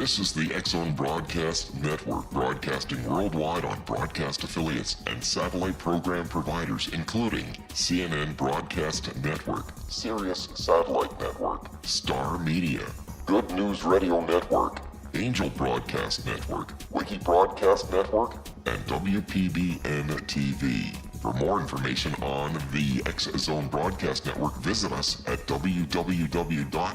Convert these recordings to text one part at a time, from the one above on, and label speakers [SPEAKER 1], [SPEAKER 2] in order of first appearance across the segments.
[SPEAKER 1] This is the X-Zone Broadcast Network, broadcasting worldwide on broadcast affiliates and satellite program providers, including CNN Broadcast Network, Sirius Satellite Network, Star Media, Good News Radio Network, Angel Broadcast Network, Wiki Broadcast Network, and WPBN TV. For more information on the X-Zone Broadcast Network, visit us at www.xzbn.net.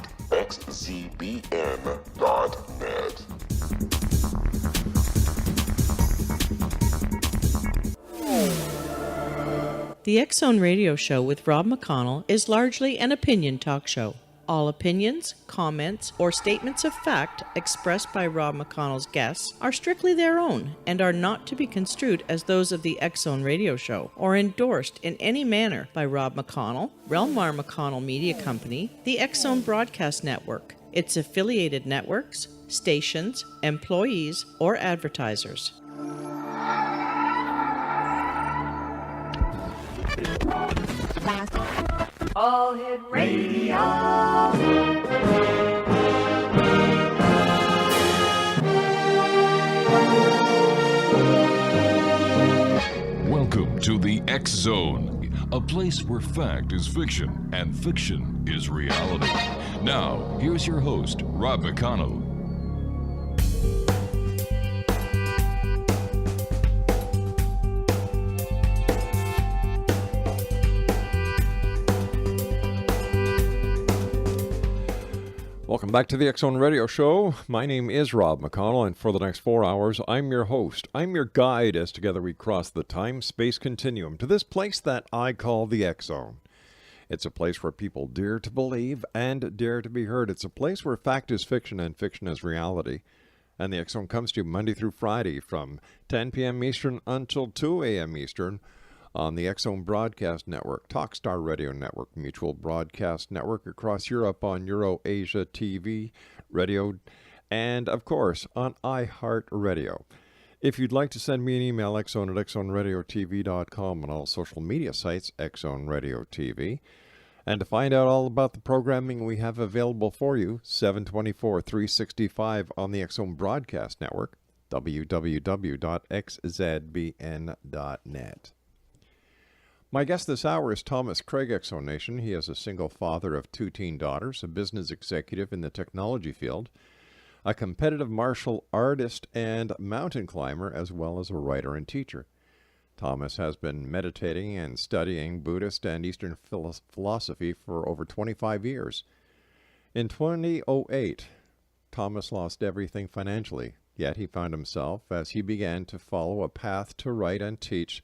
[SPEAKER 2] The X-Zone Radio Show with Rob McConnell is largely an opinion talk show. All opinions, comments, or statements of fact expressed by Rob McConnell's guests are strictly their own and are not to be construed as those of the X-Zone Radio Show or endorsed in any manner by Rob McConnell, rel-mar McConnell Media Company, the X-Zone Broadcast Network, its affiliated networks, stations, employees, or advertisers.
[SPEAKER 3] All Hit Radio.
[SPEAKER 4] Welcome to the X Zone, a place where fact is fiction and fiction is reality. Now, here's your host, Rob McConnell.
[SPEAKER 5] Welcome back to the X-Zone Radio Show. My name is Rob McConnell, and for the next 4 hours, I'm your host. I'm your guide as together we cross the time-space continuum to this place that I call the X-Zone. It's a place where people dare to believe and dare to be heard. It's a place where fact is fiction and fiction is reality. And the X-Zone comes to you Monday through Friday from 10 p.m. Eastern until 2 a.m. Eastern on the X-Zone Broadcast Network, Talkstar Radio Network, Mutual Broadcast Network across Europe on Euro-Asia TV, radio, and, of course, on iHeartRadio. If you'd like to send me an email, xzone at xzoneradiotv.com, on all social media sites, X-Zone Radio TV. And to find out all about the programming we have available for you, 7/24/365 on the X-Zone Broadcast Network, www.xzbn.net. My guest this hour is Thomas Craig, X-Zone Nation. He is a single father of 2 teen daughters, a business executive in the technology field, a competitive martial artist and mountain climber, as well as a writer and teacher. Thomas has been meditating and studying Buddhist and Eastern philosophy for over 25 years. In 2008, Thomas lost everything financially, yet he found himself as he began to follow a path to write and teach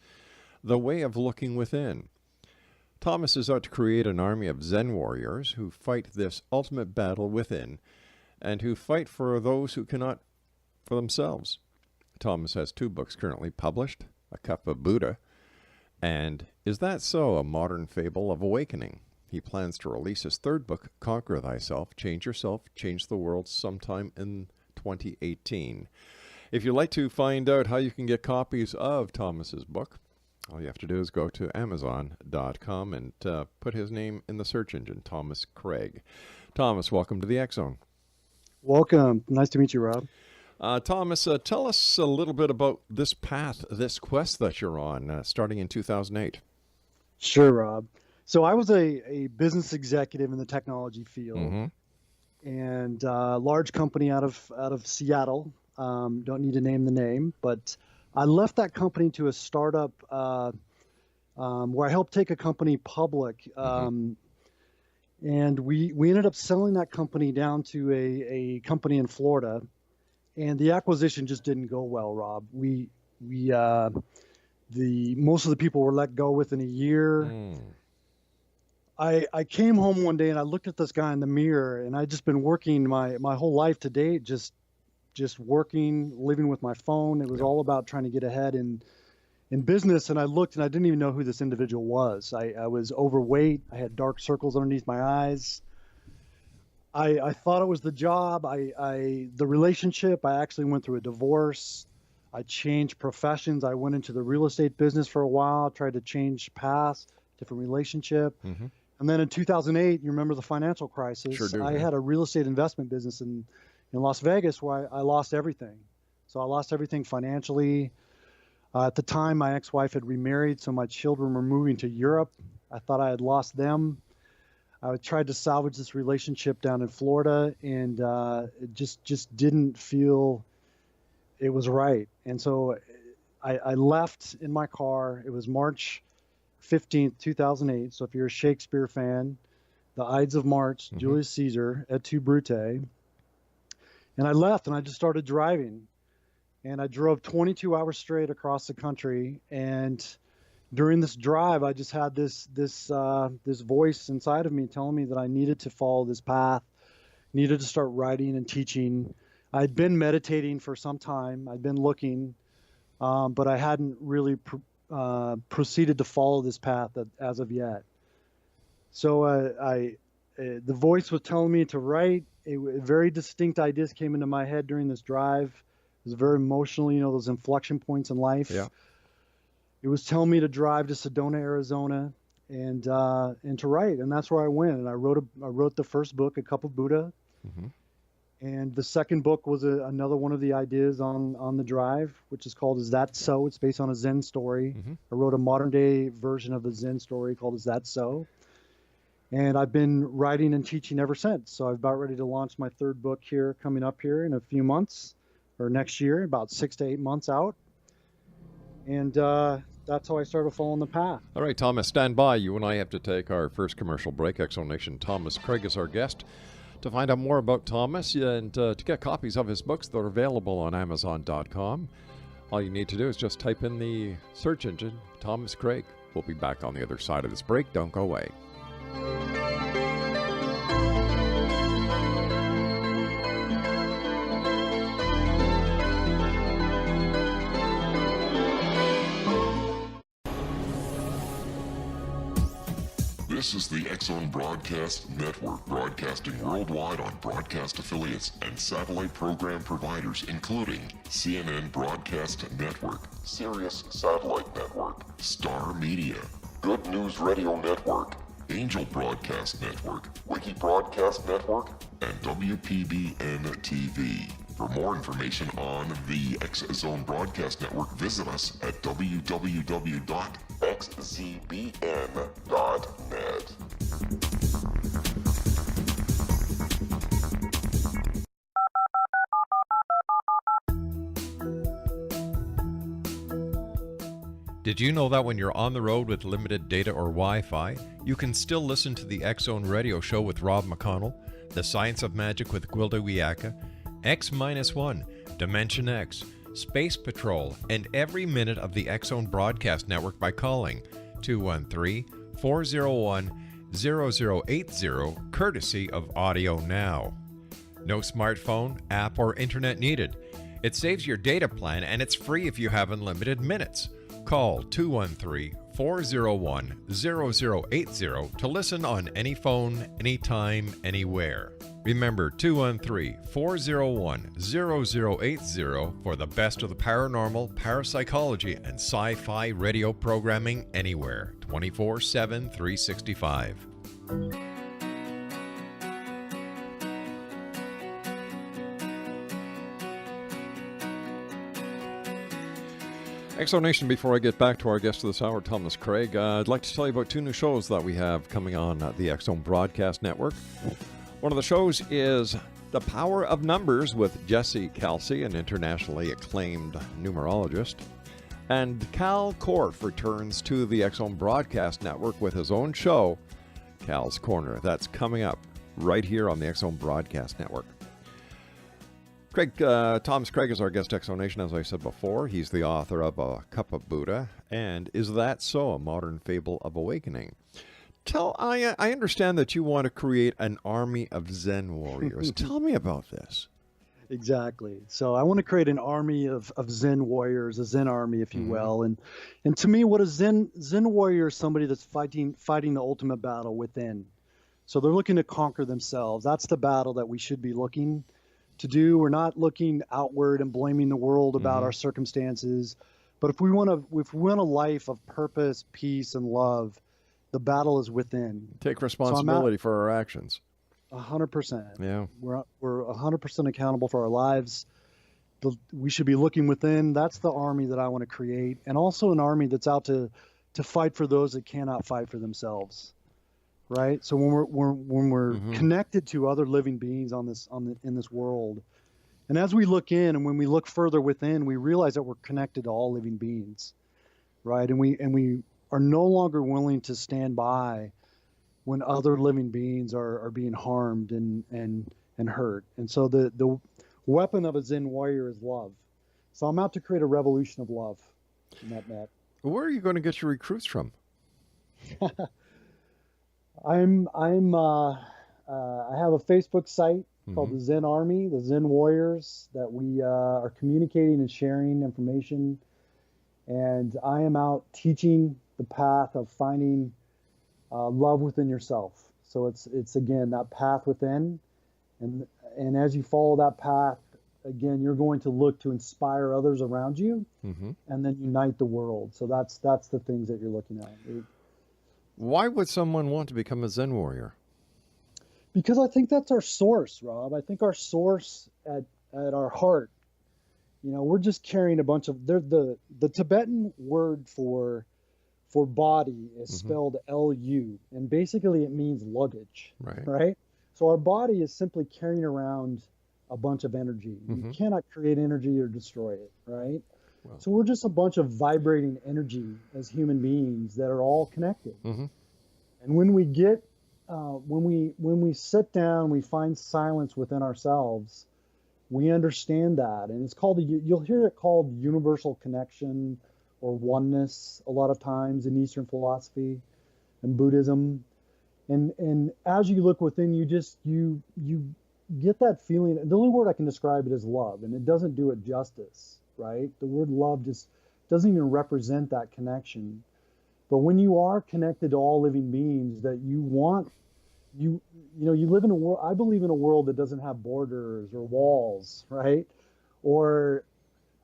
[SPEAKER 5] the way of looking within. Thomas is out to create an army of Zen Warriors who fight this ultimate battle within and who fight for those who cannot for themselves. Thomas has 2 books currently published, A Cup of Buddha, and Is That So? A Modern Fable of Awakening. He plans to release his 3rd book, Conquer Thyself, Change Yourself, Change the World, sometime in 2018. If you'd like to find out how you can get copies of Thomas's book, all you have to do is go to Amazon.com and put his name in the search engine, Thomas Craig. Thomas, welcome to the X-Zone.
[SPEAKER 6] Welcome. Nice to meet you, Rob.
[SPEAKER 5] Thomas, tell us a little bit about this path, this quest that you're on, starting in 2008.
[SPEAKER 6] Sure, Rob. So I was a business executive in the technology field, and a large company out of Seattle. Don't need to name the name, but I left that company to a startup where I helped take a company public. And we ended up selling that company down to a company in Florida. And the acquisition just didn't go well, Rob. Most of the people were let go within a year. I came home one day and I looked at this guy in the mirror, and I'd just been working my whole life to date, just working, living with my phone. It was all about trying to get ahead in business. And I looked and I didn't even know who this individual was. I was overweight. I had dark circles underneath my eyes. I thought it was the job. The relationship, I actually went through a divorce. I changed professions. I went into the real estate business for a while, tried to change paths, different relationship. And then in 2008, you remember the financial crisis.
[SPEAKER 5] Sure do,
[SPEAKER 6] I had a real estate investment business in in Las Vegas, where I lost everything. So I lost everything financially. At the time, my ex-wife had remarried, so my children were moving to Europe. I thought I had lost them. I tried to salvage this relationship down in Florida, and it just didn't feel it was right. And so I left in my car. It was March 15th, 2008. So if you're a Shakespeare fan, the Ides of March, Julius Caesar, et tu, Brute. And I left, and I just started driving. And I drove 22 hours straight across the country. And during this drive, I just had this voice inside of me telling me that I needed to follow this path, needed to start writing and teaching. I'd been meditating for some time. I'd been looking, but I hadn't really proceeded to follow this path as of yet. So the voice was telling me to write. Very distinct ideas came into my head during this drive. It was very emotional, those inflection points in life.
[SPEAKER 5] Yeah.
[SPEAKER 6] It was telling me to drive to Sedona, Arizona, and to write, and that's where I went. And I wrote the first book, A Cup of Buddha, and the second book was another one of the ideas on the drive, which is called Is That So? It's based on a Zen story. I wrote a modern day version of the Zen story called Is That So? And I've been writing and teaching ever since. So I'm about ready to launch my third book coming up here in a few months, or next year, about 6 to 8 months out. And that's how I started following the path.
[SPEAKER 5] All right, Thomas, stand by. You and I have to take our first commercial break. Exonation Thomas Craig is our guest. To find out more about Thomas and to get copies of his books, they're available on Amazon.com. All you need to do is just type in the search engine, Thomas Craig. We'll be back on the other side of this break. Don't go away.
[SPEAKER 1] This is the X-Zone Broadcast Network, broadcasting worldwide on broadcast affiliates and satellite program providers, including CNN Broadcast Network, Sirius Satellite Network, Star Media, Good News Radio Network, Angel Broadcast Network, Wiki Broadcast Network, and WPBN TV. For more information on the X-Zone Broadcast Network, visit us at www.xzbn.net.
[SPEAKER 5] Did you know that when you're on the road with limited data or Wi-Fi, you can still listen to the X-Zone Radio Show with Rob McConnell, The Science of Magic with Gwilda Wiyaka, X-1, Dimension X, Space Patrol, and every minute of the X-Zone Broadcast Network by calling 213-401-0080, courtesy of Audio Now. No smartphone, app, or internet needed. It saves your data plan, and it's free if you have unlimited minutes. Call 213-401-0080 to listen on any phone, anytime, anywhere. Remember, 213-401-0080 for the best of the paranormal, parapsychology, and sci-fi radio programming anywhere, 24/7, 365. Exonation, before I get back to our guest of this hour, Thomas Craig, I'd like to tell you about two new shows that we have coming on the X-Zone Broadcast Network. One of the shows is The Power of Numbers with Jesse Kelsey, an internationally acclaimed numerologist. And Cal Korff returns to the X-Zone Broadcast Network with his own show, Cal's Corner. That's coming up right here on the X-Zone Broadcast Network. Thomas Craig is our guest exonation, as I said before. He's the author of A Cup of Buddha and Is That So? A Modern Fable of Awakening. I understand that you want to create an army of Zen warriors. Tell me about this.
[SPEAKER 6] Exactly. So I want to create an army of Zen warriors, a Zen army, if you will. And to me, what a Zen warrior is somebody that's fighting the ultimate battle within. So they're looking to conquer themselves. That's the battle that we should be looking to do. We're not looking outward and blaming the world about our circumstances. But if we want a life of purpose, peace, and love, the battle is within.
[SPEAKER 5] Take responsibility for our actions.
[SPEAKER 6] 100%.
[SPEAKER 5] Yeah.
[SPEAKER 6] We're 100% accountable for our lives. We should be looking within. That's the army that I want to create, and also an army that's out to fight for those that cannot fight for themselves. Right. So when we're connected to other living beings in this world, and as we look in, and when we look further within, we realize that we're connected to all living beings. Right. And we are no longer willing to stand by when other living beings are being harmed and hurt. And so the weapon of a Zen warrior is love. So I'm out to create a revolution of love. Net.
[SPEAKER 5] Where are you going to get your recruits from?
[SPEAKER 6] I have a Facebook site called the Zen Army, the Zen Warriors, that we are communicating and sharing information. And I am out teaching the path of finding love within yourself. So it's again that path within, and as you follow that path, again, you're going to look to inspire others around you, and then unite the world. So that's the things that you're looking at.
[SPEAKER 5] Why would someone want to become a Zen warrior?
[SPEAKER 6] Because I think that's our source, Rob. I think our source at our heart. We're just carrying a bunch of the Tibetan word for body is spelled Lu, and basically it means luggage. Right. So our body is simply carrying around a bunch of energy. You cannot create energy or destroy it. Right. Wow. So we're just a bunch of vibrating energy as human beings that are all connected. And when we get when we sit down, we find silence within ourselves. We understand that, and it's called you'll hear it called universal connection or oneness a lot of times in Eastern philosophy and Buddhism. And as you look within, you get that feeling. The only word I can describe it is love, and it doesn't do it justice, right? The word love just doesn't even represent that connection. But when you are connected to all living beings, that you live in a world, I believe in a world that doesn't have borders or walls, right? Or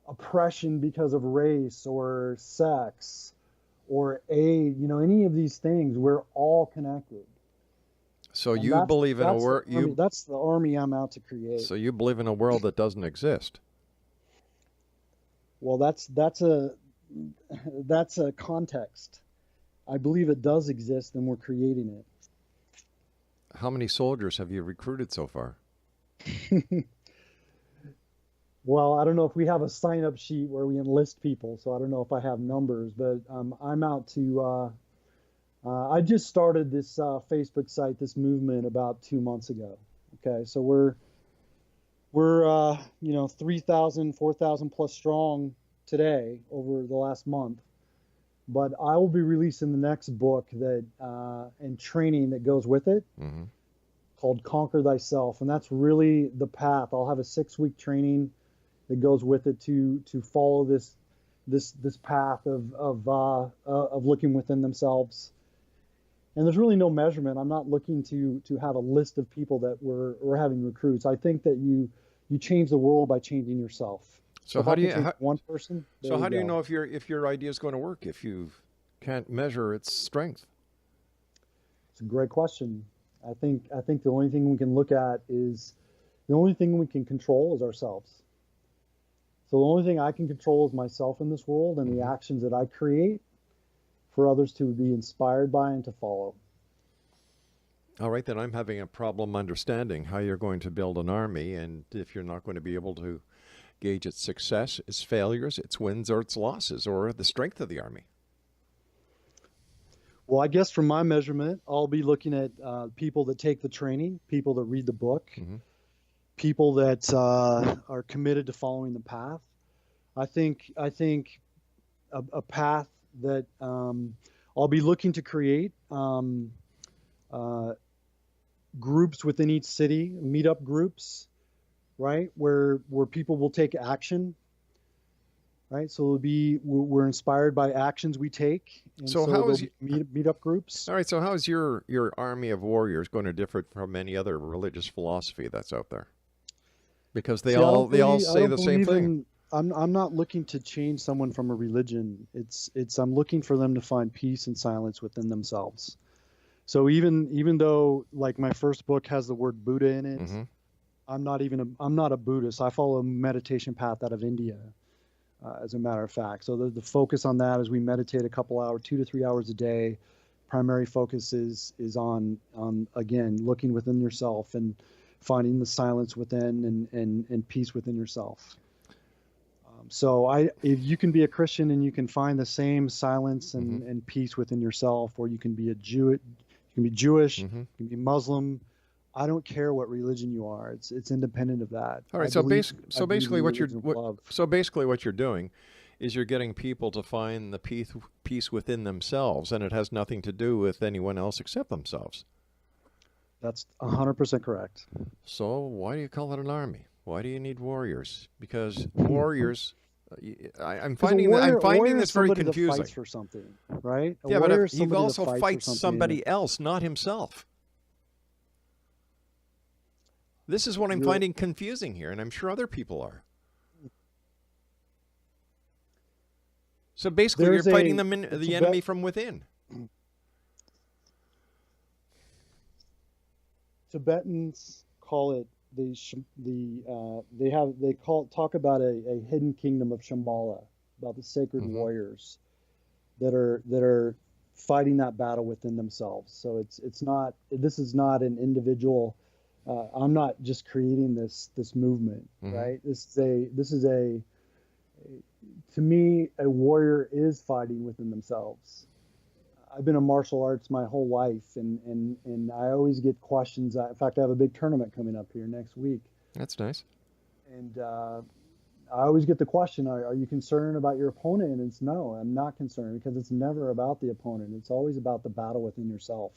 [SPEAKER 6] oppression because of race or sex or age, any of these things. We're all connected.
[SPEAKER 5] So you believe in a world.
[SPEAKER 6] That's the army I'm out to create.
[SPEAKER 5] So you believe in a world that doesn't exist.
[SPEAKER 6] Well, that's a context. I believe it does exist, and we're creating it.
[SPEAKER 5] How many soldiers have you recruited so far?
[SPEAKER 6] Well, I don't know if we have a sign-up sheet where we enlist people, so I don't know if I have numbers, but I'm out to. I just started this Facebook site, this movement, about 2 months ago. Okay, so we're 3,000, 4,000 plus strong today over the last month. But I will be releasing the next book that and training that goes with it, called Conquer Thyself, and that's really the path. I'll have a 6-week training that goes with it to follow this path of looking within themselves. And there's really no measurement. I'm not looking to have a list of people that we're having recruits. I think that you change the world by changing yourself.
[SPEAKER 5] So how do you
[SPEAKER 6] one person?
[SPEAKER 5] So how do you know if your idea is going to work if you can't measure its strength?
[SPEAKER 6] It's a great question. I think the only thing we can look at is the only thing we can control is ourselves. So the only thing I can control is myself in this world and the actions that I create for others to be inspired by and to follow.
[SPEAKER 5] All right, then I'm having a problem understanding how you're going to build an army, and if you're not going to be able to gauge its success, its failures, its wins, or its losses, or the strength of the army.
[SPEAKER 6] Well, I guess from my measurement, I'll be looking at people that take the training, people that read the book, people that are committed to following the path. I think a path that I'll be looking to create groups within each city, meetup groups, right, where people will take action. Right, so we're inspired by actions we take. And
[SPEAKER 5] so how is
[SPEAKER 6] meetup groups?
[SPEAKER 5] All right, so how is your army of warriors going to differ from any other religious philosophy that's out there? Because they all say the same thing.
[SPEAKER 6] I'm not looking to change someone from a religion. I'm looking for them to find peace and silence within themselves. So even though like my first book has the word Buddha in it,
[SPEAKER 5] Mm-hmm.
[SPEAKER 6] I'm not a Buddhist. I follow a meditation path out of India, as a matter of fact. So the focus on that is we meditate a couple hours, 2 to 3 hours a day. Primary focus is on again looking within yourself and finding the silence within and peace within yourself. So if you can be a Christian and you can find the same silence and peace within yourself, or you can be you can be Jewish, you can be Muslim. I don't care what religion you are. It's independent of that.
[SPEAKER 5] All right. Basically what you're doing is you're getting people to find the peace within themselves, and it has nothing to do with anyone else except themselves.
[SPEAKER 6] That's 100% correct.
[SPEAKER 5] So why do you call it an army? Why do you need warriors? Because warriors, I'm finding this very confusing.
[SPEAKER 6] That fights for something, right?
[SPEAKER 5] Yeah, but he also fights somebody else, not himself. This is what I'm finding confusing here, and I'm sure other people are. So basically, you're fighting the enemy from within.
[SPEAKER 6] Tibetans call it talk about a hidden kingdom of Shambhala, about the sacred warriors that are fighting that battle within themselves. So this is not an individual. I'm not just creating this movement, right? To me, a warrior is fighting within themselves. I've been in martial arts my whole life, and I always get questions. In fact, I have a big tournament coming up here next week.
[SPEAKER 5] That's nice.
[SPEAKER 6] And I always get the question, are you concerned about your opponent? And it's no, I'm not concerned, because it's never about the opponent. It's always about the battle within yourself.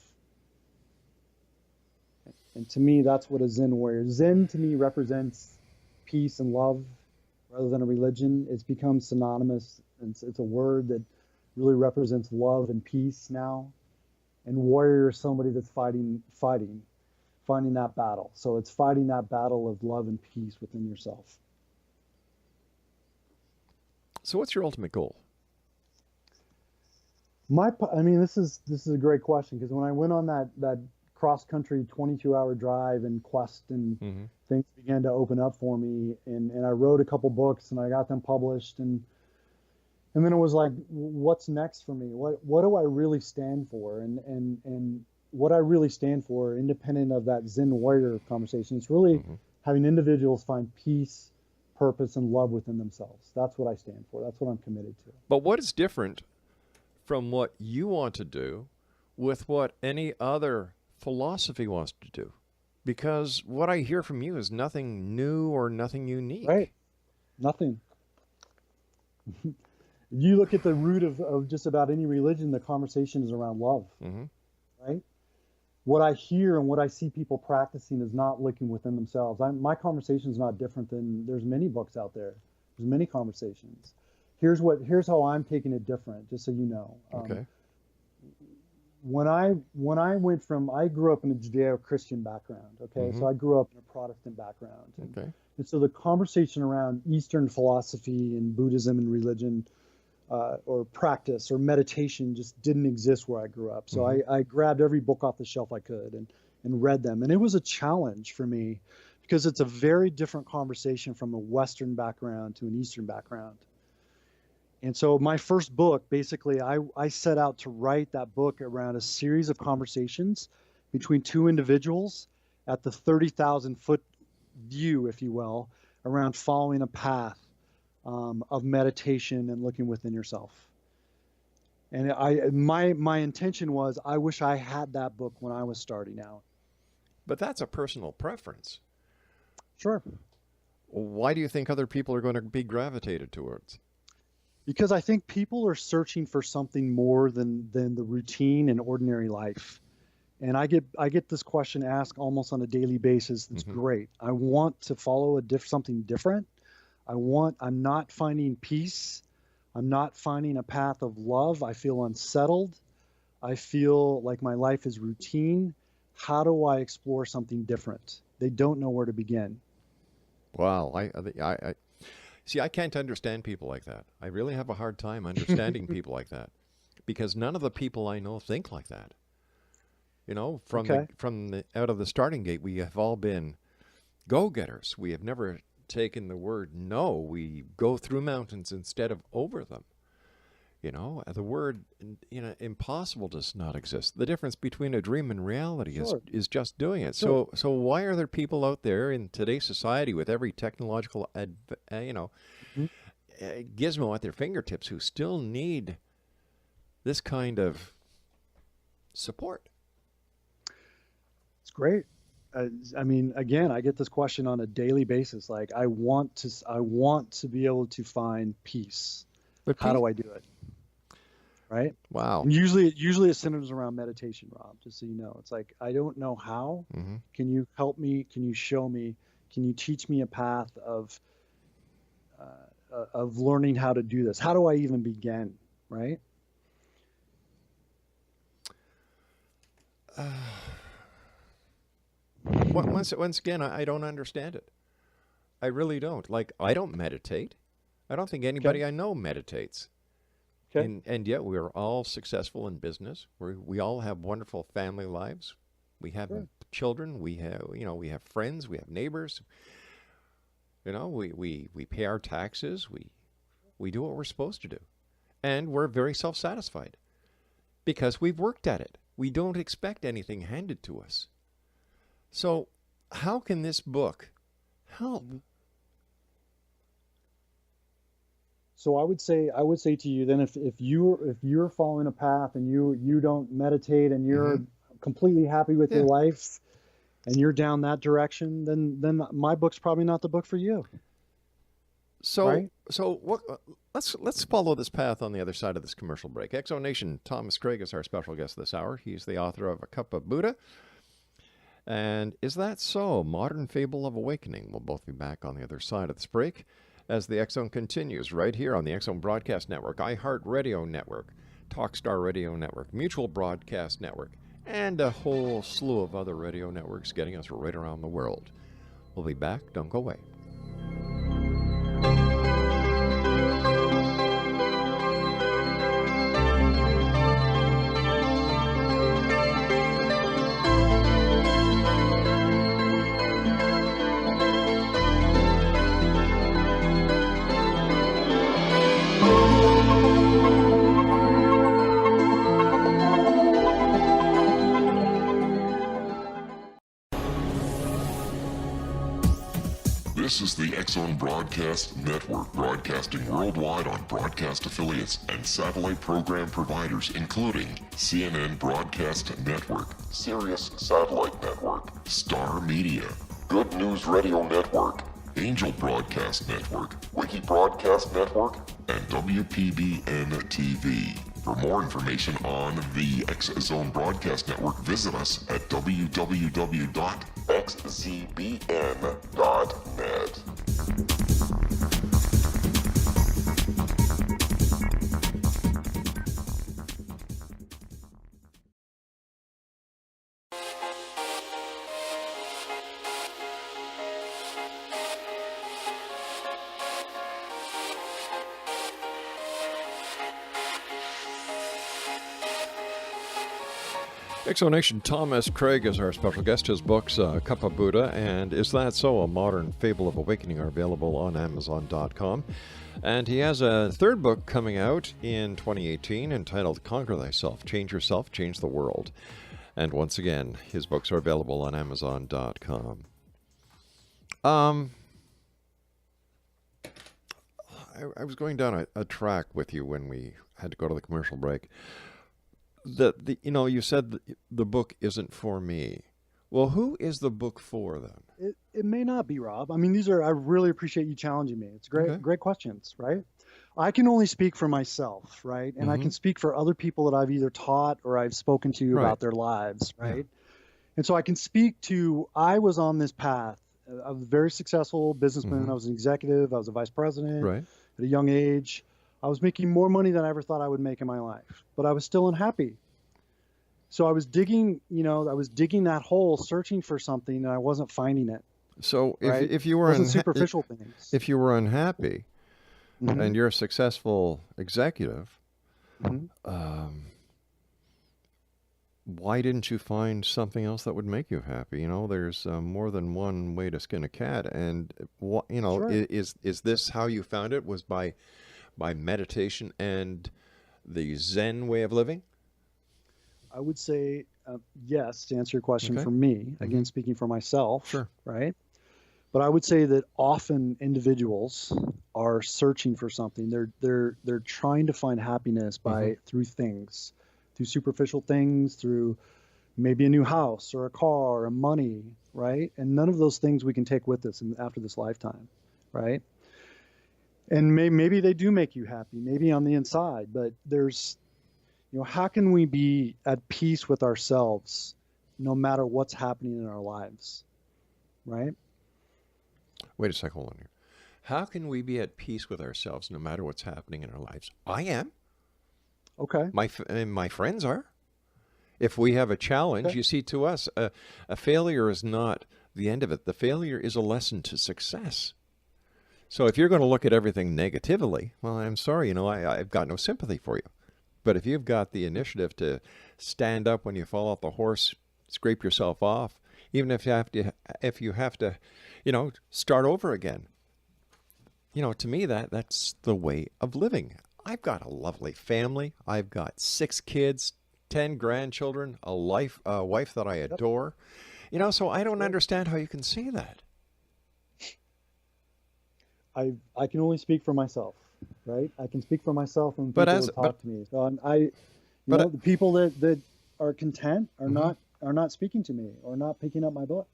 [SPEAKER 6] And to me, that's what a Zen warrior. Zen to me represents peace and love rather than a religion. It's become synonymous. It's a word that really represents love and peace now. And warrior is somebody that's fighting that battle. So it's fighting that battle of love and peace within yourself.
[SPEAKER 5] So what's your ultimate goal?
[SPEAKER 6] This is a great question, because when I went on that cross-country 22-hour drive and quest and things began to open up for me, and I wrote a couple books and I got them published, and then it was like, what's next for me? What do I really stand for? And what I really stand for, independent of that Zen warrior conversation, it's really having individuals find peace, purpose, and love within themselves. That's what I stand for. That's what I'm committed to.
[SPEAKER 5] But what is different from what you want to do with what any other philosophy wants to do? Because what I hear from you is nothing new or nothing unique.
[SPEAKER 6] Right. Nothing. You look at the root of just about any religion, the conversation is around love, right? What I hear and what I see people practicing is not looking within themselves. My conversation is not different than, there's many books out there. There's many conversations. Here's how I'm taking it different, just so you know.
[SPEAKER 5] Okay.
[SPEAKER 6] When I grew up in a Judeo-Christian background, okay? So I grew up in a Protestant background.
[SPEAKER 5] Okay.
[SPEAKER 6] And so the conversation around Eastern philosophy and Buddhism and religion, or practice or meditation, just didn't exist where I grew up. So I grabbed every book off the shelf I could and read them. And it was a challenge for me, because it's a very different conversation from a Western background to an Eastern background. And so my first book, basically, I set out to write that book around a series of conversations between two individuals at the 30,000-foot view, if you will, around following a path of meditation and looking within yourself. And my intention was, I wish I had that book when I was starting out.
[SPEAKER 5] But that's a personal preference.
[SPEAKER 6] Sure.
[SPEAKER 5] Why do you think other people are going to be gravitated towards?
[SPEAKER 6] Because I think people are searching for something more than the routine and ordinary life. And I get this question asked almost on a daily basis. That's great. I want to follow something different. I'm not finding peace. I'm not finding a path of love. I feel unsettled. I feel like my life is routine. How do I explore something different? They don't know where to begin.
[SPEAKER 5] Wow. I see, I can't understand people like that. I really have a hard time understanding people like that, because none of the people I know think like that. You know,
[SPEAKER 6] Okay.
[SPEAKER 5] from the out of the starting gate, we have all been go-getters. We have never taken the word no. We go through mountains instead of over them. You know, the word, impossible does not exist. The difference between a dream and reality
[SPEAKER 6] Sure.
[SPEAKER 5] is just doing it.
[SPEAKER 6] Sure.
[SPEAKER 5] So why are there people out there in today's society with every technological,
[SPEAKER 6] Mhm.
[SPEAKER 5] gizmo at their fingertips who still need this kind of support?
[SPEAKER 6] It's great. I mean, again, I get this question on a daily basis. Like, I want to be able to find peace.
[SPEAKER 5] But
[SPEAKER 6] How do I do it? Right?
[SPEAKER 5] Wow.
[SPEAKER 6] And usually it centers around meditation, Rob, just so you know. It's like, I don't know how.
[SPEAKER 5] Mm-hmm.
[SPEAKER 6] Can you help me? Can you show me? Can you teach me a path of learning how to do this? How do I even begin? Right?
[SPEAKER 5] Once again, I don't understand it. I really don't. Like, I don't meditate. I don't think anybody I know meditates.
[SPEAKER 6] Okay.
[SPEAKER 5] And yet we're all successful in business. We all have wonderful family lives. We have children. We have friends. We have neighbors. You know, we pay our taxes. We do what we're supposed to do. And we're very self-satisfied because we've worked at it. We don't expect anything handed to us. So how can this book help?
[SPEAKER 6] So I would say to you then, if you're following a path and you don't meditate and you're completely happy with your life and you're down that direction, then my book's probably not the book for you.
[SPEAKER 5] So
[SPEAKER 6] Right?
[SPEAKER 5] so what? Let's follow this path on the other side of this commercial break. Exo Nation, Thomas Craig is our special guest this hour. He's the author of A Cup of Buddha. And Is That So? Modern Fable of Awakening. We'll both be back on the other side of this break as the X Zone continues right here on the X Zone Broadcast Network, iHeartRadio Network, Talkstar Radio Network, Mutual Broadcast Network, and a whole slew of other radio networks getting us right around the world. We'll be back. Don't go away.
[SPEAKER 1] This is the X Zone Broadcast Network, broadcasting worldwide on broadcast affiliates and satellite program providers, including CNN Broadcast Network, Sirius Satellite Network, Star Media, Good News Radio Network, Angel Broadcast Network, Wiki Broadcast Network, and WPBN TV. For more information on the X Zone Broadcast Network, visit us at www.xzbn.net.
[SPEAKER 5] Exonation, Thomas Craig is our special guest. His books, Cup of Buddha and Is That So? A Modern Fable of Awakening are available on Amazon.com. And he has a third book coming out in 2018 entitled Conquer Thyself, Change Yourself, Change the World. And once again, his books are available on Amazon.com. I was going down a track with you when we had to go to the commercial break. You said the book isn't for me. Well, who is the book for then?
[SPEAKER 6] It may not be, Rob. I mean, I really appreciate you challenging me. It's great questions, right? I can only speak for myself, right? And I can speak for other people that I've either taught or I've spoken to about their lives, right? Yeah. And so I can speak to, I was on this path. I was a very successful businessman. I was an executive. I was a vice president at a young age. I was making more money than I ever thought I would make in my life, but I was still unhappy. So I was digging that hole, searching for something, and I wasn't finding it.
[SPEAKER 5] So if you were
[SPEAKER 6] superficial things,
[SPEAKER 5] if you were unhappy, and you're a why didn't you find something else that would make you happy? You know, there's more than one way to skin a cat, and you know,
[SPEAKER 6] Sure.
[SPEAKER 5] is this how you found it? Was by meditation and the Zen way of living?
[SPEAKER 6] I would say yes, to answer your question.
[SPEAKER 5] Okay.
[SPEAKER 6] For me, again, speaking for myself,
[SPEAKER 5] Sure.
[SPEAKER 6] right? But I would say that often individuals are searching for something. They're trying to find happiness through things, through superficial things, through maybe a new house or a car or money, right? And none of those things we can take with us after this lifetime, right? And maybe they do make you happy, maybe on the inside, but there's, you know, how can we be at peace with ourselves no matter what's happening in our lives, right?
[SPEAKER 5] Wait a second, hold on here. How can we be at peace with ourselves no matter what's happening in our lives? I am.
[SPEAKER 6] Okay.
[SPEAKER 5] My friends are. If we have a challenge, you see, to us, a failure is not the end of it. The failure is a lesson to success. So if you're going to look at everything negatively, well, I'm sorry, you know, I've got no sympathy for you. But if you've got the initiative to stand up when you fall off the horse, scrape yourself off, even if you have to, you know, start over again, you know, to me that's the way of living. I've got a lovely family. I've got 6 kids, 10 grandchildren, a wife that I adore. You know, so I don't understand how you can say that.
[SPEAKER 6] I can only speak for myself, right? I can speak for myself when people talk to me. So the people that are content are not speaking to me or not picking up my book.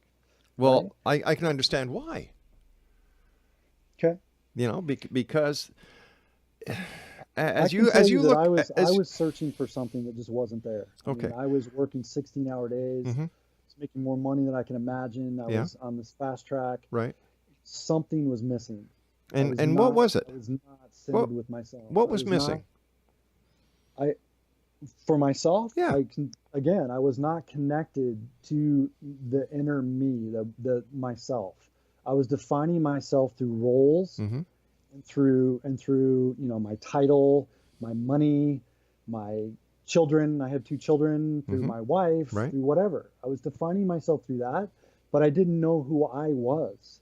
[SPEAKER 5] Well, right? I can understand why.
[SPEAKER 6] Okay.
[SPEAKER 5] You know, because
[SPEAKER 6] I was searching for something that just wasn't there.
[SPEAKER 5] Okay.
[SPEAKER 6] I was working 16-hour days, making more money than I can imagine. I was on this fast track.
[SPEAKER 5] Right.
[SPEAKER 6] Something was missing.
[SPEAKER 5] And what was it?
[SPEAKER 6] I was not centered with myself.
[SPEAKER 5] What was missing?
[SPEAKER 6] For myself,
[SPEAKER 5] yeah.
[SPEAKER 6] I was not connected to the inner me, the myself. I was defining myself through roles and through, you know, my title, my money, my children. I have 2 children, through my wife, through whatever. I was defining myself through that, but I didn't know who I was.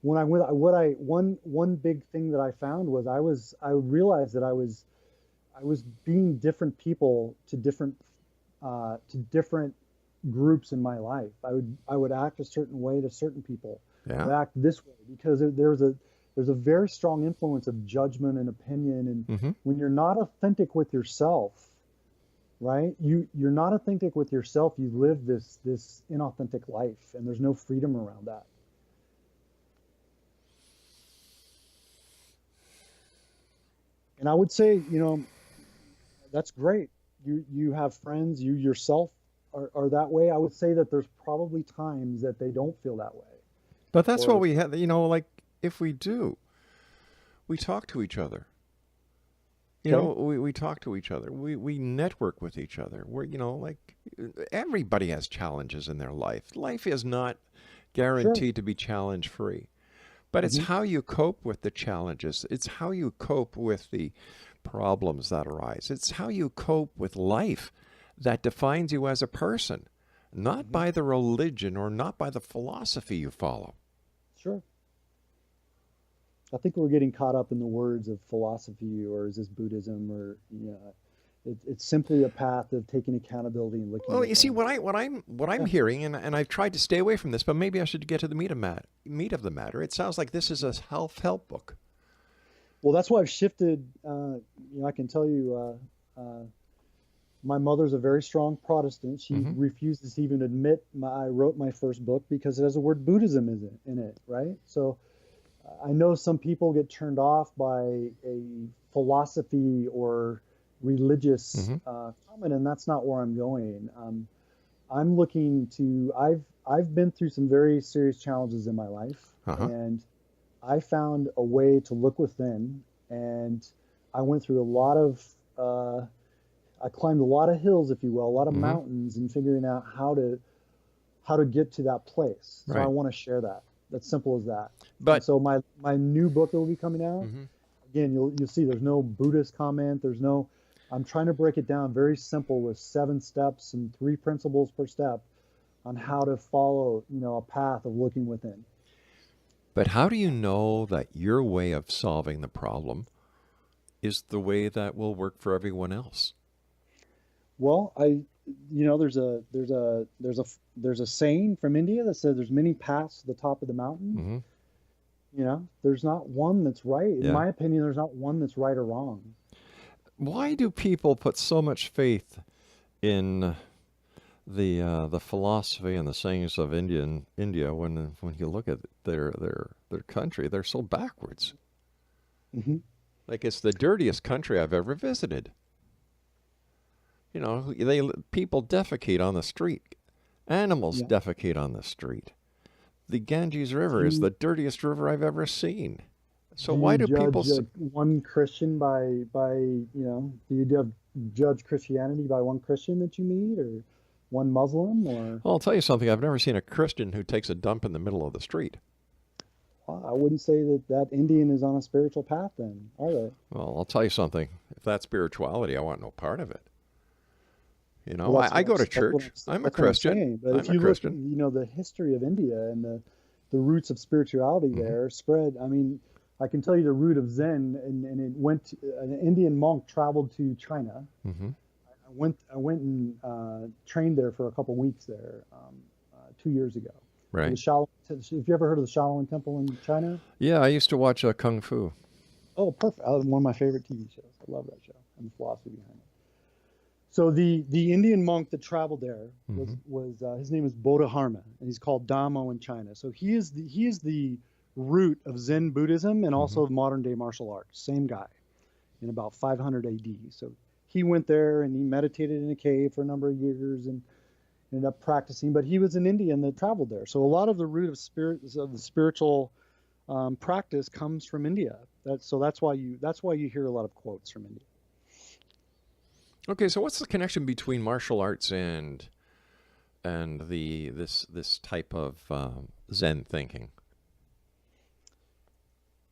[SPEAKER 6] One big thing that I found was I realized that I was being different people to different groups in my life. I would act a certain way to certain people.
[SPEAKER 5] Yeah.
[SPEAKER 6] I would act this way because there's a very strong influence of judgment and opinion. And when you're not authentic with yourself, right? You're not authentic with yourself. You live this inauthentic life, and there's no freedom around that. And I would say, you know, that's great. You have friends, you yourself are that way. I would say that there's probably times that they don't feel that way.
[SPEAKER 5] But that's what we have, you know, like if we do, we talk to each other. You know, we talk to each other. We network with each other. We're, you know, like everybody has challenges in their life. Life is not guaranteed to be challenge free. But it's how you cope with the challenges. It's how you cope with the problems that arise. It's how you cope with life that defines you as a person, not by the religion or not by the philosophy you follow.
[SPEAKER 6] Sure. I think we're getting caught up in the words of philosophy, or is this Buddhism, or it's simply a path of taking accountability and looking.
[SPEAKER 5] Well, you see, what I'm hearing, and I've tried to stay away from this, but maybe I should get to the meat of the matter. It sounds like this is a self-help book.
[SPEAKER 6] Well, that's why I've shifted. You know, I can tell you, my mother's a very strong Protestant. She refuses to even admit I wrote my first book because it has the word Buddhism in it, right? So I know some people get turned off by a philosophy or religious comment, and that's not where I'm going. I'm looking to. I've been through some very serious challenges in my life, and I found a way to look within, and I went through a lot of. I climbed a lot of hills, if you will, a lot of mountains, and figuring out how to get to that place. So I want to share that. That's simple as that. But and so my new book that will be coming out, again, you'll see there's no Buddhist comment. There's no. I'm trying to break it down very simple with 7 steps and 3 principles per step on how to follow, a path of looking within.
[SPEAKER 5] But how do you know that your way of solving the problem is the way that will work for everyone else?
[SPEAKER 6] Well, there's a saying from India that says there's many paths to the top of the mountain. There's not one that's right. In my opinion, there's not one that's right or wrong.
[SPEAKER 5] Why do people put so much faith in the philosophy and the sayings of India when you look at their country? They're so backwards.
[SPEAKER 6] Mm-hmm.
[SPEAKER 5] Like, it's the dirtiest country I've ever visited. People defecate on the street. Animals defecate on the street. The Ganges River is the dirtiest river I've ever seen. So why do people
[SPEAKER 6] one Christian by do you judge Christianity by one Christian that you meet, or one Muslim, or?
[SPEAKER 5] Well, I'll tell you something. I've never seen a Christian who takes a dump in the middle of the street.
[SPEAKER 6] Well, I wouldn't say that Indian is on a spiritual path then, are they?
[SPEAKER 5] Well, I'll tell you something. If that's spirituality, I want no part of it.
[SPEAKER 6] Well,
[SPEAKER 5] I go to church. I'm a Christian.
[SPEAKER 6] But if you look, the history of India and the roots of spirituality there spread. I mean, I can tell you the root of Zen, and it went. An Indian monk traveled to China.
[SPEAKER 5] Mm-hmm.
[SPEAKER 6] I went and trained there for a couple weeks there 2 years ago.
[SPEAKER 5] Right.
[SPEAKER 6] Have you ever heard of the Shaolin Temple in China?
[SPEAKER 5] Yeah, I used to watch Kung Fu.
[SPEAKER 6] Oh, perfect! One of my favorite TV shows. I love that show and the philosophy behind it. So the Indian monk that traveled there was his name is Bodhidharma, and he's called Damo in China. So he is the root of Zen Buddhism and also of modern day martial arts. Same guy, in about 500 AD. So he went there and he meditated in a cave for a number of years and ended up practicing. But he was an Indian that traveled there. So a lot of the root of the spiritual practice comes from India. That's why you hear a lot of quotes from India.
[SPEAKER 5] Okay, so what's the connection between martial arts and this type of Zen thinking?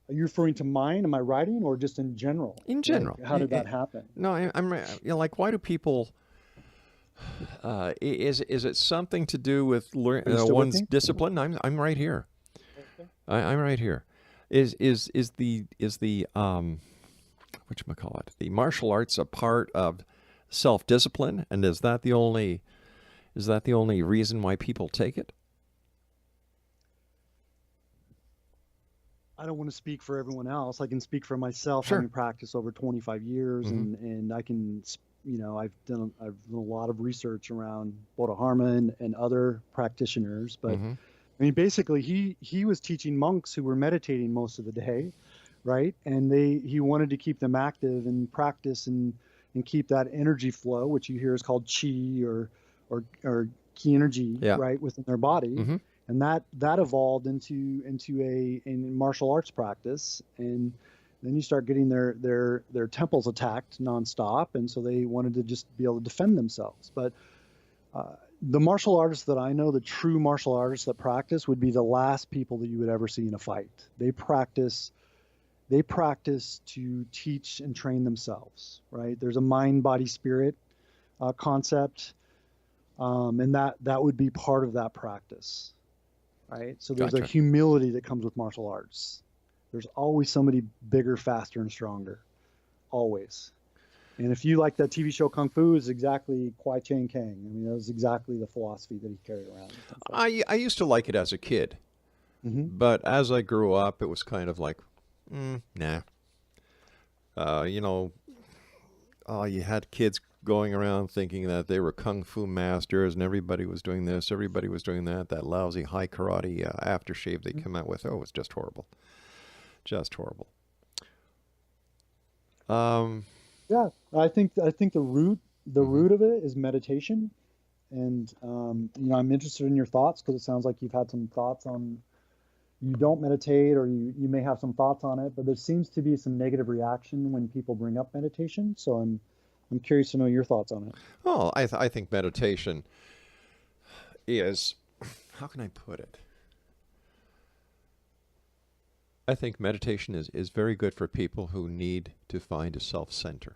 [SPEAKER 6] Are you referring to mine? Am I writing, or just in general?
[SPEAKER 5] In general.
[SPEAKER 6] Like, how did that happen?
[SPEAKER 5] No, I'm like, why do people? Is it something to do with one's discipline? I'm right here.
[SPEAKER 6] Okay.
[SPEAKER 5] I'm right here. Is the whatchamacallit, the martial arts a part of self-discipline, and is that the only reason why people take it?
[SPEAKER 6] I don't want to speak for everyone else. I can speak for myself.
[SPEAKER 5] Sure.
[SPEAKER 6] Having practiced over 25 years, and I can, I've done a lot of research around Bodhidharma and other practitioners. But I mean, basically, he was teaching monks who were meditating most of the day, right? And he wanted to keep them active and practice and keep that energy flow, which you hear is called chi or ki energy, right, within their body. And that evolved into a martial arts practice, and then you start getting their temples attacked nonstop, and so they wanted to just be able to defend themselves. But the martial artists that I know, the true martial artists that practice, would be the last people that you would ever see in a fight. They practice to teach and train themselves, right? There's a mind, body, spirit concept, and that would be part of that practice, right? So there's a humility that comes with martial arts. There's always somebody bigger, faster, and stronger, always. And if you like that TV show Kung Fu, is exactly Kwai Chang Kang. I mean, that was exactly the philosophy that he carried around.
[SPEAKER 5] I used to like it as a kid, but as I grew up, it was kind of like, nah. You had kids going around thinking that they were kung fu masters, and everybody was doing this, everybody was doing that. That lousy high karate aftershave they come out with, it was just horrible. Just horrible.
[SPEAKER 6] Yeah, I think the root of it is meditation, and I'm interested in your thoughts, because it sounds like you've had some thoughts on. You don't meditate, or you may have some thoughts on it, but there seems to be some negative reaction when people bring up meditation. So I'm curious to know your thoughts on it.
[SPEAKER 5] Oh, I think meditation is, how can I put it? I think meditation is very good for people who need to find a self-center.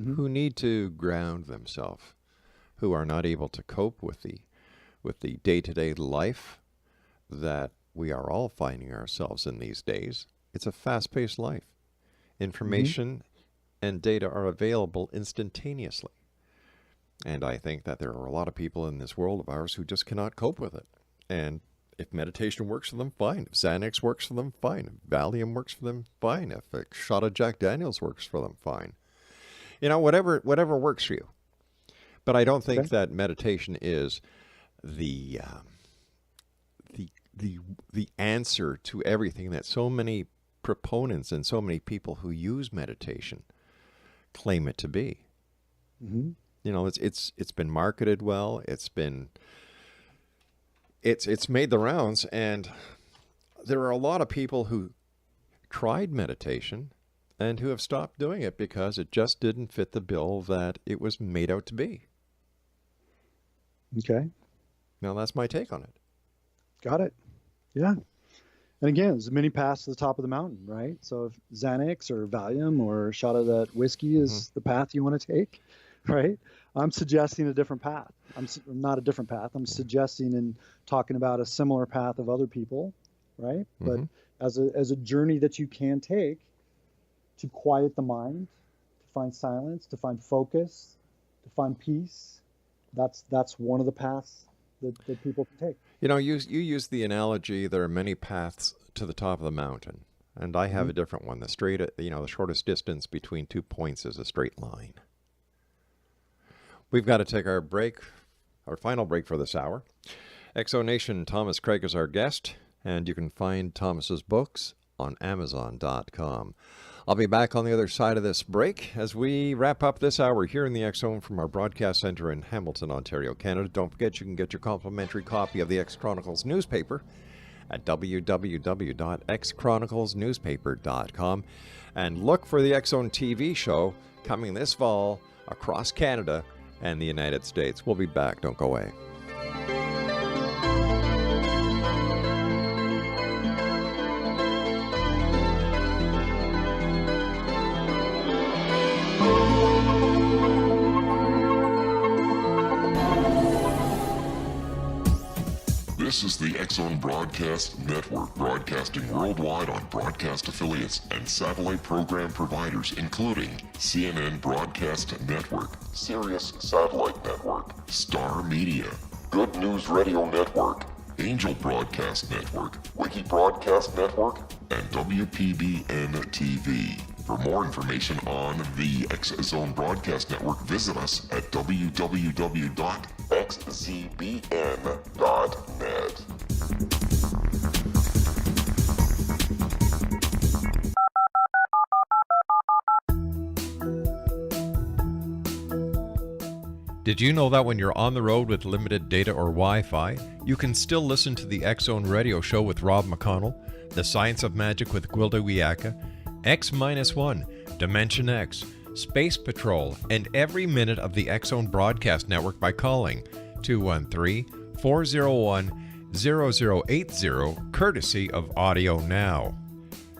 [SPEAKER 5] who need to ground themselves, who are not able to cope with the day-to-day life that we are all finding ourselves in these days. It's a fast-paced life. Information and data are available instantaneously. And I think that there are a lot of people in this world of ours who just cannot cope with it. And if meditation works for them, fine. If Xanax works for them, fine. If Valium works for them, fine. If a shot of Jack Daniels works for them, fine. You know, whatever works for you. But I don't think that meditation is the answer to everything that so many proponents and so many people who use meditation claim it to be. You know, it's been marketed well. It's made the rounds, and there are a lot of people who tried meditation and who have stopped doing it because it just didn't fit the bill that it was made out to be.
[SPEAKER 6] Okay.
[SPEAKER 5] Now that's my take on it.
[SPEAKER 6] Got it. Yeah. And again, there's many paths to the top of the mountain, right? So if Xanax or Valium or a shot of that whiskey is the path you want to take, right? I'm suggesting a different path. Not a different path. I'm suggesting and talking about a similar path of other people, right? But as a journey that you can take to quiet the mind, to find silence, to find focus, to find peace, that's one of the paths that people can take.
[SPEAKER 5] You know, you use the analogy, there are many paths to the top of the mountain. And I have a different one. The shortest distance between 2 points is a straight line. We've got to take our final break for this hour. Exonation, Thomas Craig is our guest, and you can find Thomas's books on Amazon.com. I'll be back on the other side of this break as we wrap up this hour here in the X Zone from our broadcast center in Hamilton, Ontario, Canada. Don't forget you can get your complimentary copy of the X Chronicles newspaper at www.xchroniclesnewspaper.com, and look for the X Zone TV show coming this fall across Canada and the United States. We'll be back. Don't go away.
[SPEAKER 1] This is the X Zone Broadcast Network, broadcasting worldwide on broadcast affiliates and satellite program providers, including CNN Broadcast Network, Sirius Satellite Network, Star Media, Good News Radio Network, Angel Broadcast Network, Wiki Broadcast Network, and WPBN TV. For more information on the X Zone Broadcast Network, visit us at www.xzbn.net.
[SPEAKER 5] Did you know that when you're on the road with limited data or Wi-Fi, you can still listen to the X Zone Radio Show with Rob McConnell, The Science of Magic with Gwilda Wiyaka, X-1, Dimension X, Space Patrol, and every minute of the X Zone Broadcast Network by calling 213-401-0080, courtesy of Audio Now.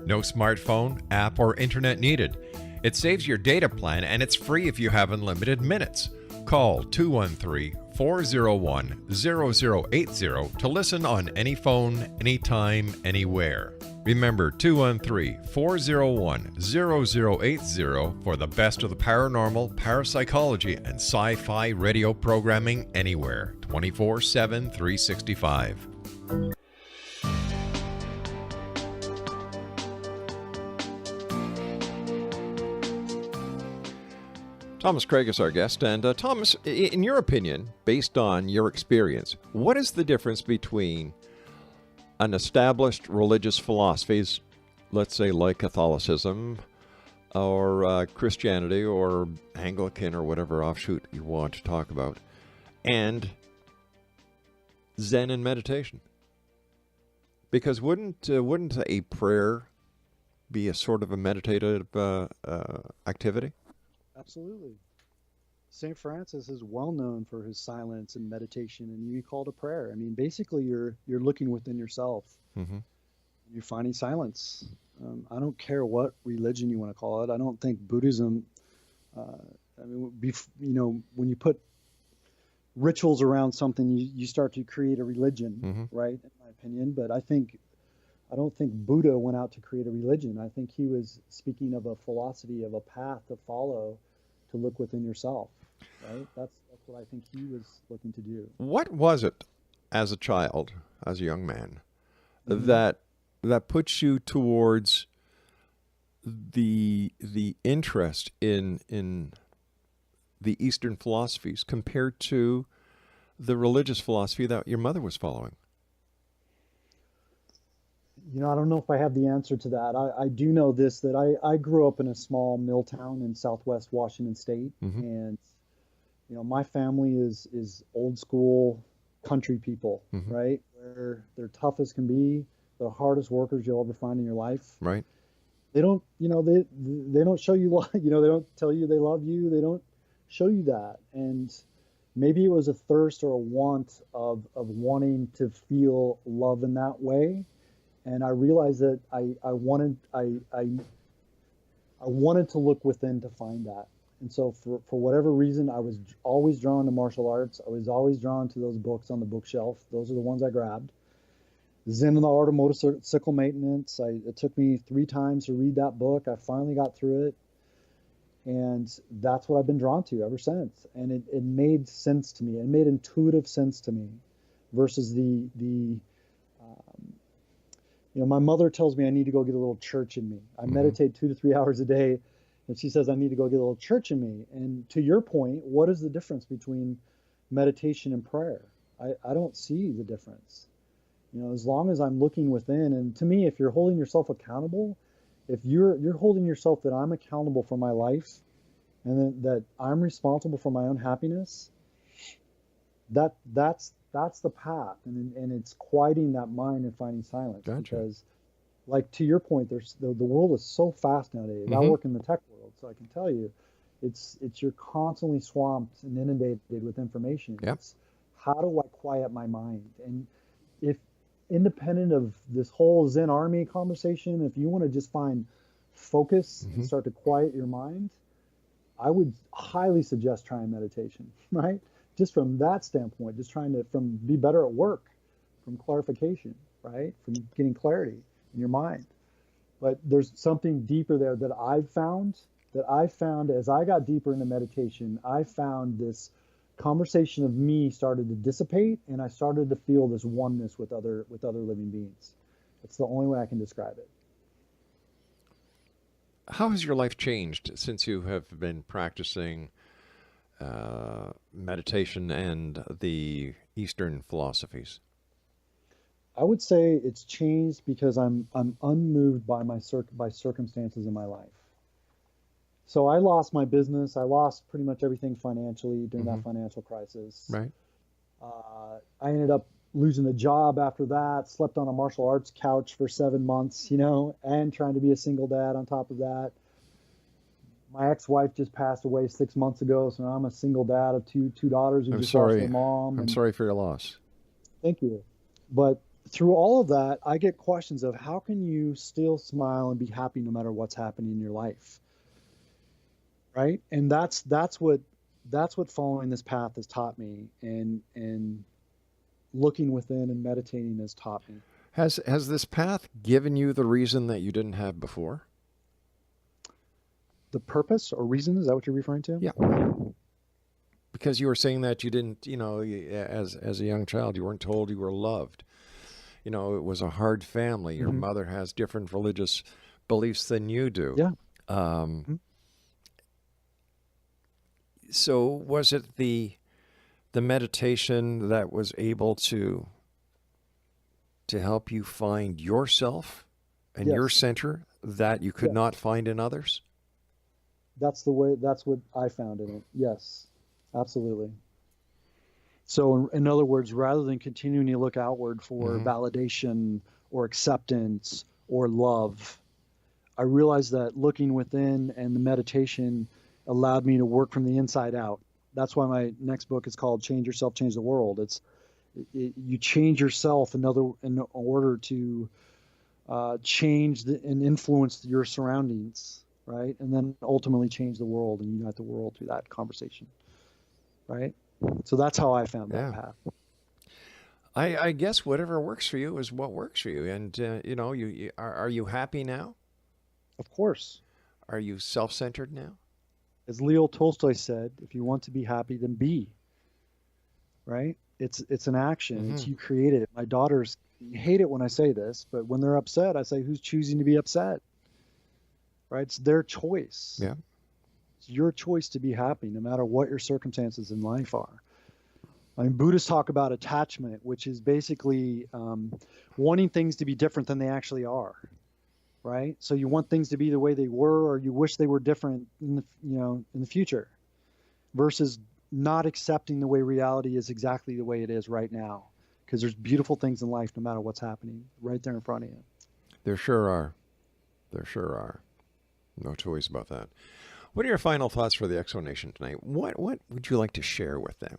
[SPEAKER 5] No smartphone, app, or internet needed. It saves your data plan, and it's free if you have unlimited minutes. Call 213-401-0080 to listen on any phone, anytime, anywhere. Remember 213-401-0080 for the best of the paranormal, parapsychology, and sci-fi radio programming anywhere, 24/7, 365. Thomas Craig is our guest, and Thomas, in your opinion, based on your experience, what is the difference between an established religious philosophies, let's say like Catholicism or Christianity or Anglican or whatever offshoot you want to talk about, and Zen and meditation? Because wouldn't a prayer be a sort of a meditative activity?
[SPEAKER 6] Absolutely. St. Francis is well known for his silence and meditation, and you call it a prayer. I mean, basically, you're looking within yourself.
[SPEAKER 5] Mm-hmm.
[SPEAKER 6] You're finding silence. I don't care what religion you want to call it. I don't think Buddhism I mean, when you put rituals around something, you start to create a religion, right? In my opinion. But I don't think Buddha went out to create a religion. I think he was speaking of a philosophy, of a path to follow, to look within yourself, right? That's what I think he was looking to do.
[SPEAKER 5] What was it as a child, as a young man, that puts you towards the interest in the Eastern philosophies compared to the religious philosophy that your mother was following?
[SPEAKER 6] I don't know if I have the answer to that. I do know this, that I grew up in a small mill town in Southwest Washington State, and my family is old school country people, right? Where they're tough as can be, the hardest workers you'll ever find in your life.
[SPEAKER 5] Right.
[SPEAKER 6] They don't, they don't show you, they don't tell you they love you. They don't show you that. And maybe it was a thirst or a want of wanting to feel love in that way. And I realized that I wanted to look within to find that. And so for whatever reason, I was always drawn to martial arts. I was always drawn to those books on the bookshelf. Those are the ones I grabbed. Zen and the Art of Motorcycle Maintenance. It took me 3 times to read that book. I finally got through it. And that's what I've been drawn to ever since. And it made sense to me. It made intuitive sense to me versus my mother tells me I need to go get a little church in me. I meditate 2 to 3 hours a day, and she says I need to go get a little church in me. And to your point, what is the difference between meditation and prayer? I don't see the difference. As long as I'm looking within, and to me, if you're holding yourself accountable, if you're holding yourself that I'm accountable for my life, and that I'm responsible for my own happiness, that's the path, and it's quieting that mind and finding silence.
[SPEAKER 5] Gotcha.
[SPEAKER 6] Because, like to your point, the world is so fast nowadays. I work in the tech world, so I can tell you, you're constantly swamped and inundated with information.
[SPEAKER 5] Yep.
[SPEAKER 6] It's how do I quiet my mind? And if independent of this whole Zen army conversation, if you want to just find focus and start to quiet your mind, I would highly suggest trying meditation, right? Just from that standpoint, just trying to be better at work, from clarification, right? From getting clarity in your mind. But there's something deeper there that I've found as I got deeper into meditation. I found this conversation of me started to dissipate, and I started to feel this oneness with other living beings. It's the only way I can describe it.
[SPEAKER 5] How has your life changed since you have been practicing meditation and the Eastern philosophies?
[SPEAKER 6] I would say it's changed because I'm unmoved by circumstances in my life. So I lost my business. I lost pretty much everything financially during that financial crisis.
[SPEAKER 5] Right.
[SPEAKER 6] I ended up losing a job after that, slept on a martial arts couch for 7 months, and trying to be a single dad on top of that. My ex-wife just passed away 6 months ago, so now I'm a single dad of two daughters who just lost their mom.
[SPEAKER 5] I'm sorry for your loss.
[SPEAKER 6] Thank you. But through all of that, I get questions of how can you still smile and be happy no matter what's happening in your life, right? And that's what following this path has taught me, and looking within and meditating has taught me.
[SPEAKER 5] Has this path given you the reason that you didn't have before?
[SPEAKER 6] The purpose or reason, is that what you're referring to?
[SPEAKER 5] Yeah. Because you were saying that you didn't, as a young child, you weren't told you were loved. It was a hard family. Your mother has different religious beliefs than you do.
[SPEAKER 6] Yeah.
[SPEAKER 5] So was it the meditation that was able to help you find yourself and your center that you could not find in others?
[SPEAKER 6] That's what I found in it. Yes, absolutely. So in other words, rather than continuing to look outward for validation or acceptance or love, I realized that looking within and the meditation allowed me to work from the inside out. That's why my next book is called Change Yourself, Change the World. You change yourself in order to change and influence your surroundings. right? And then ultimately change the world and unite the world through that conversation, right? So that's how I found that path.
[SPEAKER 5] I guess whatever works for you is what works for you. And, are you happy now?
[SPEAKER 6] Of course.
[SPEAKER 5] Are you self-centered now?
[SPEAKER 6] As Leo Tolstoy said, if you want to be happy, then be, right? It's an action. It's you create it. My daughters hate it when I say this, but when they're upset, I say, who's choosing to be upset? Right? It's their choice.
[SPEAKER 5] Yeah.
[SPEAKER 6] It's your choice to be happy, no matter what your circumstances in life are. I mean, Buddhists talk about attachment, which is basically wanting things to be different than they actually are, right? So you want things to be the way they were, or you wish they were different in the future, versus not accepting the way reality is exactly the way it is right now, because there's beautiful things in life no matter what's happening right there in front of you.
[SPEAKER 5] There sure are. There sure are. No choice about that. What are your final thoughts for the Exo Nation tonight? What would you like to share with them?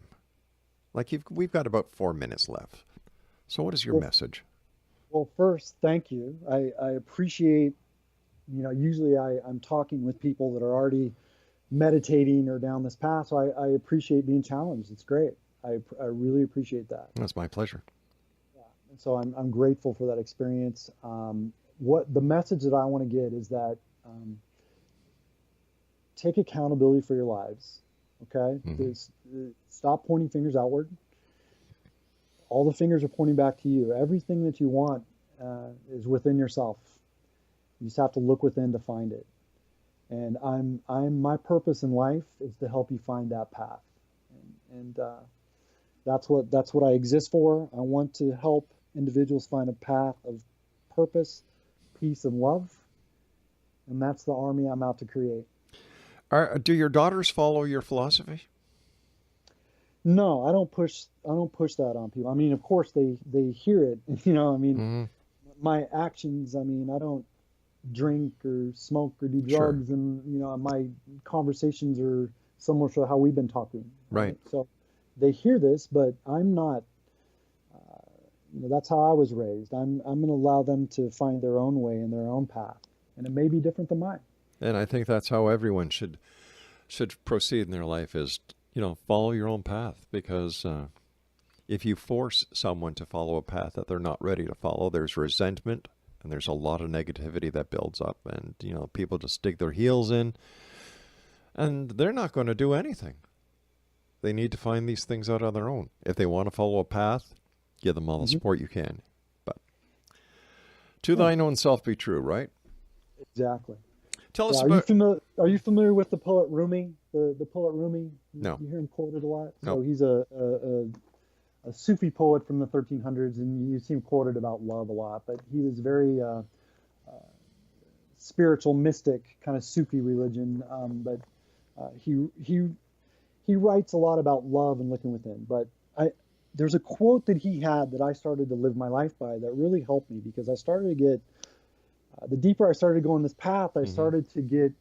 [SPEAKER 5] We've got about 4 minutes left. So what is your message?
[SPEAKER 6] Well, first, thank you. I appreciate, usually I'm talking with people that are already meditating or down this path. So I appreciate being challenged. It's great. I really appreciate that.
[SPEAKER 5] That's my pleasure.
[SPEAKER 6] Yeah. And so I'm grateful for that experience. What the message that I want to get is that take accountability for your lives. Okay. Stop pointing fingers outward. All the fingers are pointing back to you. Everything that you want is within yourself. You just have to look within to find it. And my purpose in life is to help you find that path. And that's what I exist for. I want to help individuals find a path of purpose, peace, and love. And that's the army I'm out to create.
[SPEAKER 5] Do your daughters follow your philosophy?
[SPEAKER 6] No, I don't push that on people. I mean, of course they hear it, my actions, I don't drink or smoke or do drugs, and my conversations are similar to how we've been talking.
[SPEAKER 5] Right.
[SPEAKER 6] So they hear this, but I'm not, that's how I was raised. I'm going to allow them to find their own way and their own path, and it may be different than mine.
[SPEAKER 5] And I think that's how everyone should proceed in their life is, follow your own path, because if you force someone to follow a path that they're not ready to follow, there's resentment and there's a lot of negativity that builds up, and, people just dig their heels in and they're not going to do anything. They need to find these things out on their own. If they want to follow a path, give them all the support you can. But to thine own self be true, right?
[SPEAKER 6] Exactly.
[SPEAKER 5] Tell us
[SPEAKER 6] about... Are you familiar with the poet Rumi? The poet Rumi?
[SPEAKER 5] No.
[SPEAKER 6] You hear him quoted a lot?
[SPEAKER 5] No.
[SPEAKER 6] So he's a Sufi poet from the 1300s, and you see him quoted about love a lot. But he was very spiritual, mystic, kind of Sufi religion. But he writes a lot about love and looking within. But there's a quote that he had that I started to live my life by that really helped me, because I started to get... the deeper I started to go on this path, I started to get,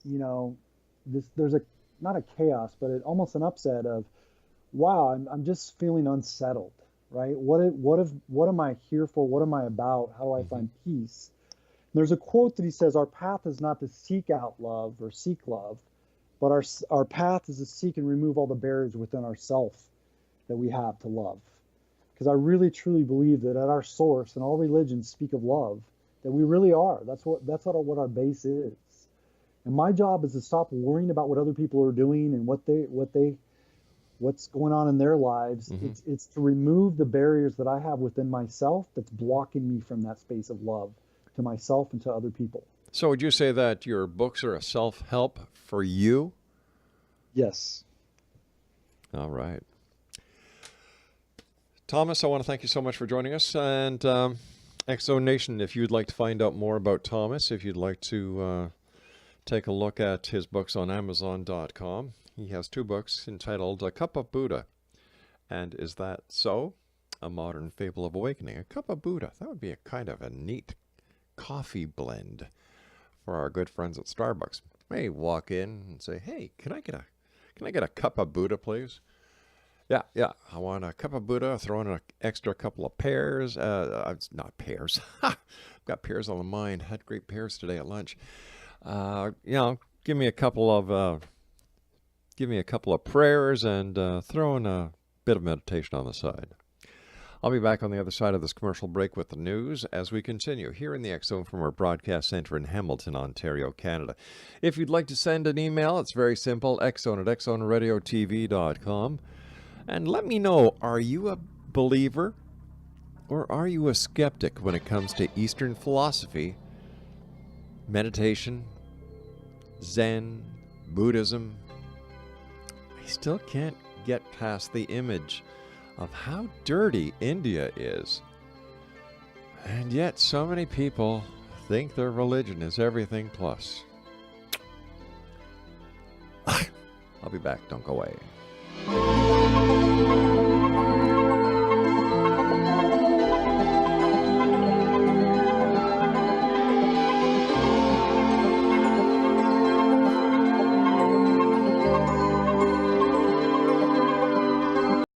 [SPEAKER 6] there's not a chaos, but almost an upset of, wow, I'm just feeling unsettled, right? What am I here for? What am I about? How do I find peace? And there's a quote that he says, our path is not to seek out love or seek love, but our path is to seek and remove all the barriers within ourself that we have to love. Because I really truly believe that at our source, and all religions speak of love, that we really are. That's what our base is. And my job is to stop worrying about what other people are doing and what's going on in their lives. It's to remove the barriers that I have within myself that's blocking me from that space of love to myself and to other people.
[SPEAKER 5] So would you say that your books are a self-help for you?
[SPEAKER 6] Yes.
[SPEAKER 5] All right. Thomas, I want to thank you so much for joining us. And Exo Nation, if you'd like to find out more about Thomas, if you'd like to take a look at his books on Amazon.com, he has 2 books entitled A Cup of Buddha and Is That So? A Modern Fable of Awakening. A Cup of Buddha. That would be a kind of a neat coffee blend for our good friends at Starbucks. May walk in and say, hey, can I get a cup of Buddha, please? Yeah. I want a cup of Buddha. Throw in an extra couple of pears. Not pears. I've got pears on the mind. Had great pears today at lunch. give me a couple of prayers and throw in a bit of meditation on the side. I'll be back on the other side of this commercial break with the news as we continue here in the X Zone from our broadcast center in Hamilton, Ontario, Canada. If you'd like to send an email, it's very simple, xzone@xzoneradiotv.com. And let me know, are you a believer or are you a skeptic when it comes to Eastern philosophy, meditation, Zen, Buddhism? I still can't get past the image of how dirty India is. And yet so many people think their religion is everything plus. I'll be back. Don't go away.